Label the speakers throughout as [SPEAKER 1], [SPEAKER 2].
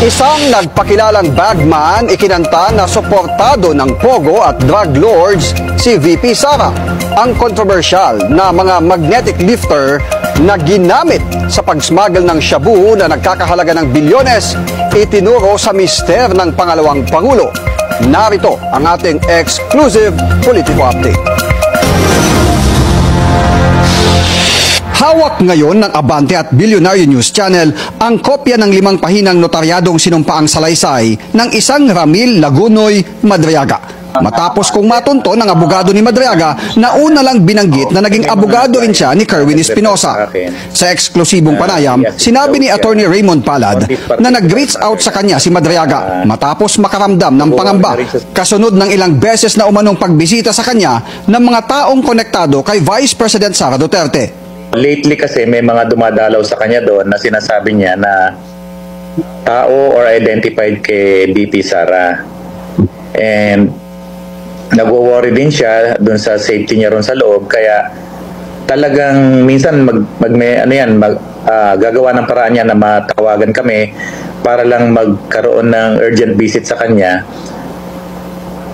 [SPEAKER 1] Isang nagpakilalang bagman ikinanta na suportado ng Pogo at drug lords si VP Sara. Ang kontrobersyal na mga magnetic lifter na ginamit sa pagsmuggle ng shabu na nagkakahalaga ng bilyones, itinuro sa mister ng pangalawang Pangulo. Narito ang ating exclusive political update. Hawak ngayon ng Abante at Bilyonaryo News Channel ang kopya ng 5 pahinang notaryadong sinumpaang salaysay ng isang Ramil Lagunoy Madriaga. Matapos kong matunto ng abogado ni Madriaga na una lang binanggit na naging abogado rin siya ni Kerwin Espinosa. Sa eksklusibong panayam, sinabi ni Attorney Raymond Palad na nag-reach out sa kanya si Madriaga matapos makaramdam ng pangamba kasunod ng ilang beses na umanong pagbisita sa kanya ng mga taong konektado kay Vice President Sara Duterte.
[SPEAKER 2] Lately kasi may mga dumadalaw sa kanya doon na sinasabi niya na tao or identified kay BP Sara. And nagwo-worry din siya doon sa safety niya ron sa loob, kaya talagang minsan gagawa ng paraan niya na matawagan kami para lang magkaroon ng urgent visit sa kanya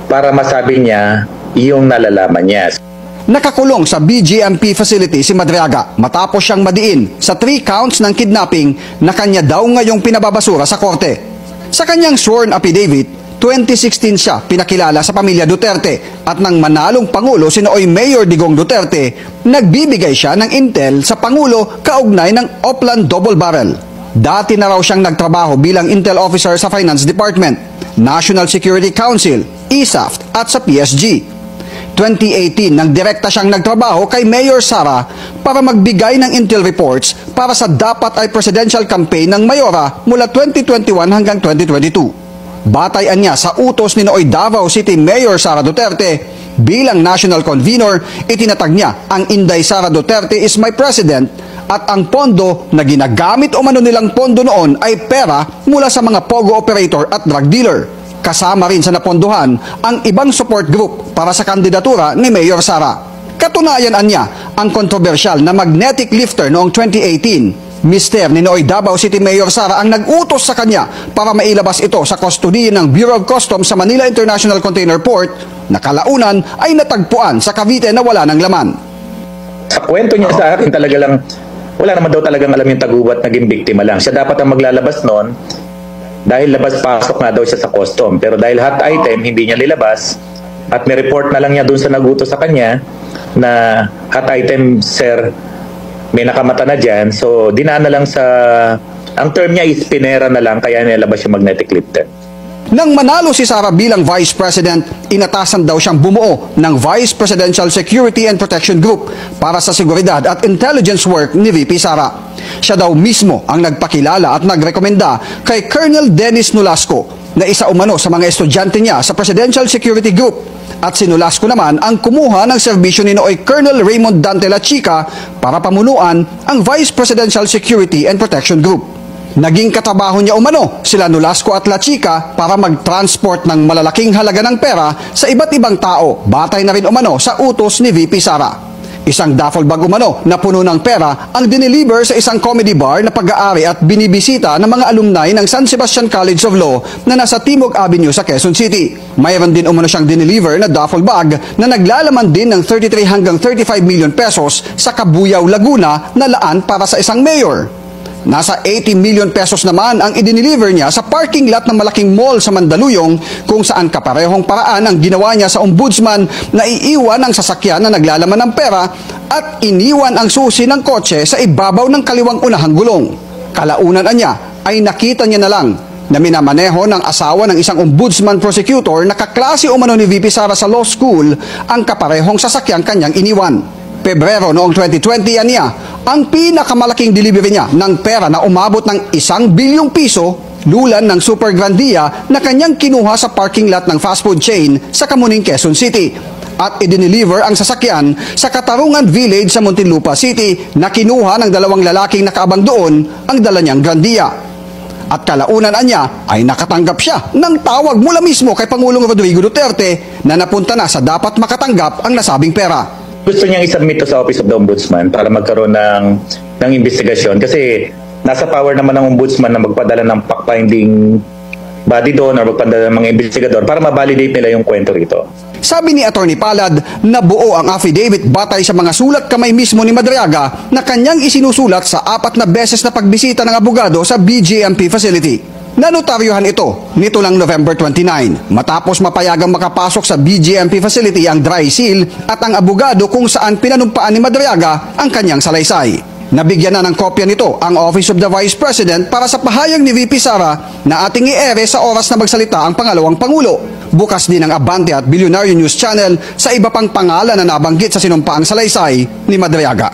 [SPEAKER 2] para masabi niya yung nalalaman niya.
[SPEAKER 1] Nakakulong sa BGMP facility si Madriaga matapos siyang madiin sa 3 counts ng kidnapping na kanya daw ngayong pinababasura sa korte. Sa kanyang sworn affidavit, 2016 siya pinakilala sa pamilya Duterte at nang manalong Pangulo sinoy Mayor Digong Duterte, nagbibigay siya ng intel sa Pangulo kaugnay ng Oplan Double Barrel. Dati na raw siyang nagtrabaho bilang intel officer sa Finance Department, National Security Council, ISAF at sa PSG. 2018 nang direkta siyang nagtrabaho kay Mayor Sara para magbigay ng intel reports para sa dapat ay presidential campaign ng Mayora mula 2021 hanggang 2022. Batayan niya sa utos ni nooy Davao City Mayor Sara Duterte bilang national convener, itinatag niya ang Inday Sara Duterte is my president at ang pondo na ginagamit umano nilang pondo noon ay pera mula sa mga pogo operator at drug dealer. Kasama rin sa napondohan ang ibang support group para sa kandidatura ni Mayor Sara. Katunayan niya ang kontrobersyal na magnetic lifter noong 2018. Mister ni nooy Davao City Mayor Sara ang nag-utos sa kanya para mailabas ito sa kustodiya ng Bureau of Customs sa Manila International Container Port na kalaunan ay natagpuan sa Cavite na wala ng laman.
[SPEAKER 2] Sa kwento niya sa akin talaga lang, wala naman daw talagang alam yung tagubat, naging biktima lang. Siya dapat ang maglalabas noon dahil labas-pasok nga daw siya sa custom. Pero dahil hot item, hindi niya nilabas at may report na lang niya doon sa nagutos sa kanya na hot item, sir, may nakamata na dyan. So, dinaan na lang sa, ang term niya is pinera na lang, kaya nilabas yung magnetic lifter.
[SPEAKER 1] Nang manalo si Sara bilang Vice President, inatasan daw siyang bumuo ng Vice Presidential Security and Protection Group para sa seguridad at intelligence work ni VP Sara. Siya daw mismo ang nagpakilala at nagrekomenda kay Colonel Dennis Nolasco na isa umano sa mga estudyante niya sa Presidential Security Group. At si Nolasco naman ang kumuha ng serbisyo ni nooy Colonel Raymond Dante La Chica para pamunuan ang Vice Presidential Security and Protection Group. Naging katrabaho niya umano sila Nolasco at La Chica para mag-transport ng malalaking halaga ng pera sa iba't ibang tao, batay na rin umano sa utos ni VP Sara. Isang duffel bag umano na puno ng pera ang dineliver sa isang comedy bar na pag-aari at binibisita ng mga alumni ng San Sebastian College of Law na nasa Timog Avenue sa Quezon City. Mayroon din umano siyang dineliver na duffel bag na naglalaman din ng 33 hanggang 35 million pesos sa Cabuyao, Laguna na laan para sa isang mayor. Nasa 80 million pesos naman ang idineliver niya sa parking lot ng malaking mall sa Mandaluyong kung saan kaparehong paraan ang ginawa niya sa ombudsman na iiwan ang sasakyan na naglalaman ng pera at iniwan ang susi ng kotse sa ibabaw ng kaliwang unahang gulong. Kalaunan niya ay nakita niya na lang na minamaneho ng asawa ng isang ombudsman prosecutor na kaklase umano ni VP Sara sa law school ang kaparehong sasakyang kanyang iniwan. Pebrero noong 2020 niya ang pinakamalaking delivery niya ng pera na umabot ng 1 bilyong piso lulan ng Super Grandia na kanyang kinuha sa parking lot ng fast food chain sa Kamuning, Quezon City at idineliver ang sasakyan sa Katarungan Village sa Muntinlupa City na kinuha ng 2 lalaking nakaabang doon ang dala niyang Grandia. At kalaunan niya ay nakatanggap siya ng tawag mula mismo kay Pangulong Rodrigo Duterte na napunta na sa dapat makatanggap ang nasabing pera.
[SPEAKER 2] Gusto niyang isubmit to sa Office of the Ombudsman para magkaroon ng investigasyon kasi nasa power naman ng ombudsman na magpadala ng fact-finding body doon or magpadala ng mga investigador para ma-validate nila yung kwento rito.
[SPEAKER 1] Sabi ni Atty. Palad na buo ang affidavit batay sa mga sulat kamay mismo ni Madriaga na kanyang isinusulat sa 4 na beses na pagbisita ng abogado sa BJMP facility. Nanotaryohan ito nito lang November 29 matapos mapayagang makapasok sa BJMP facility ang dry seal at ang abogado kung saan pinanumpaan ni Madriaga ang kanyang salaysay. Nabigyan na ng kopya nito ang Office of the Vice President para sa pahayag ni VP Sara na ating i-ere sa oras na magsalita ang pangalawang Pangulo. Bukas din ang Abante at Billionaire News Channel sa iba pang pangalan na nabanggit sa sinumpaang salaysay ni Madriaga.